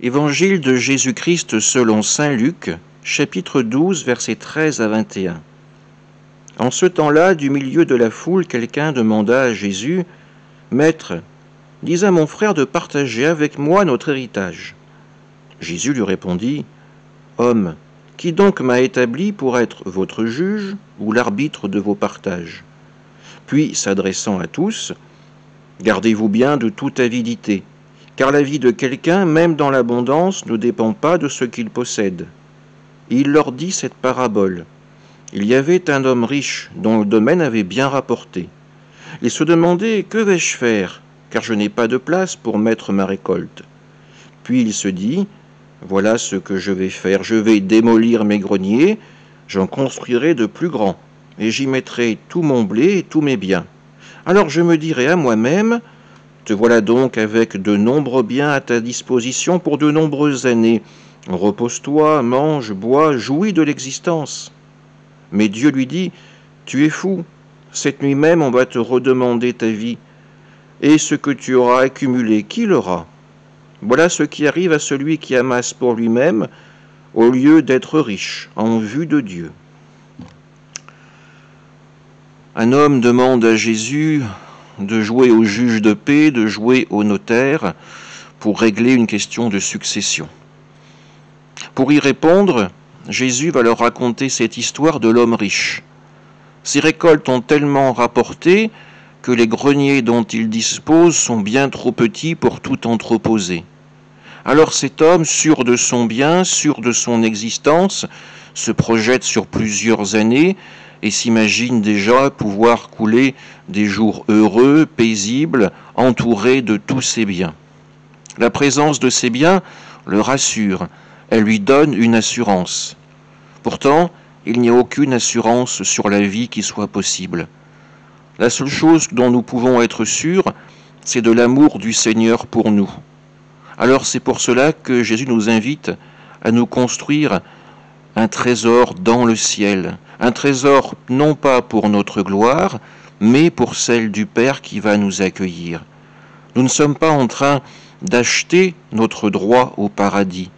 Évangile de Jésus-Christ selon saint Luc, chapitre 12, versets 13 à 21. En ce temps-là, du milieu de la foule, quelqu'un demanda à Jésus, « Maître, dis à mon frère de partager avec moi notre héritage. » Jésus lui répondit, « Homme, qui donc m'a établi pour être votre juge ou l'arbitre de vos partages ?» Puis, s'adressant à tous, « Gardez-vous bien de toute avidité, car la vie de quelqu'un, même dans l'abondance, ne dépend pas de ce qu'il possède. » Et il leur dit cette parabole. Il y avait un homme riche dont le domaine avait bien rapporté. Il se demandait « Que vais-je faire, car je n'ai pas de place pour mettre ma récolte. » Puis il se dit « Voilà ce que je vais faire, je vais démolir mes greniers, j'en construirai de plus grands, et j'y mettrai tout mon blé et tous mes biens. Alors je me dirai à moi-même, te voilà donc avec de nombreux biens à ta disposition pour de nombreuses années. Repose-toi, mange, bois, jouis de l'existence. » Mais Dieu lui dit, « Tu es fou, cette nuit même on va te redemander ta vie. Et ce que tu auras accumulé, qui l'aura ? Voilà ce qui arrive à celui qui amasse pour lui-même, au lieu d'être riche, en vue de Dieu. » Un homme demande à Jésus de jouer au juge de paix, de jouer au notaire, pour régler une question de succession. Pour y répondre, Jésus va leur raconter cette histoire de l'homme riche. Ses récoltes ont tellement rapporté que les greniers dont il dispose sont bien trop petits pour tout entreposer. Alors cet homme, sûr de son bien, sûr de son existence, se projette sur plusieurs années et s'imagine déjà pouvoir couler des jours heureux, paisibles, entouré de tous ses biens. La présence de ses biens le rassure, elle lui donne une assurance. Pourtant, il n'y a aucune assurance sur la vie qui soit possible. La seule chose dont nous pouvons être sûrs, c'est de l'amour du Seigneur pour nous. Alors c'est pour cela que Jésus nous invite à nous construire un trésor dans le ciel, un trésor non pas pour notre gloire, mais pour celle du Père qui va nous accueillir. Nous ne sommes pas en train d'acheter notre droit au paradis.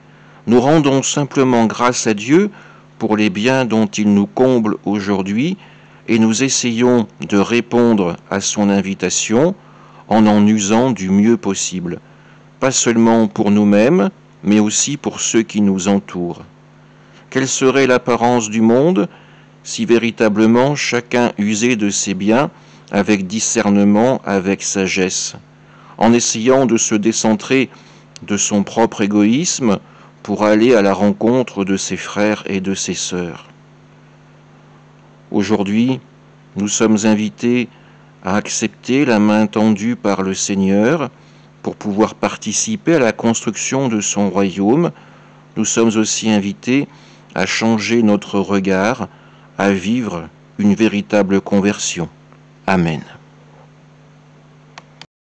Nous rendons simplement grâce à Dieu pour les biens dont il nous comble aujourd'hui et nous essayons de répondre à son invitation en usant du mieux possible, pas seulement pour nous-mêmes, mais aussi pour ceux qui nous entourent. Quelle serait l'apparence du monde si véritablement chacun usait de ses biens avec discernement, avec sagesse, en essayant de se décentrer de son propre égoïsme pour aller à la rencontre de ses frères et de ses sœurs. Aujourd'hui, nous sommes invités à accepter la main tendue par le Seigneur pour pouvoir participer à la construction de son royaume. Nous sommes aussi invités à changer notre regard, à vivre une véritable conversion. Amen.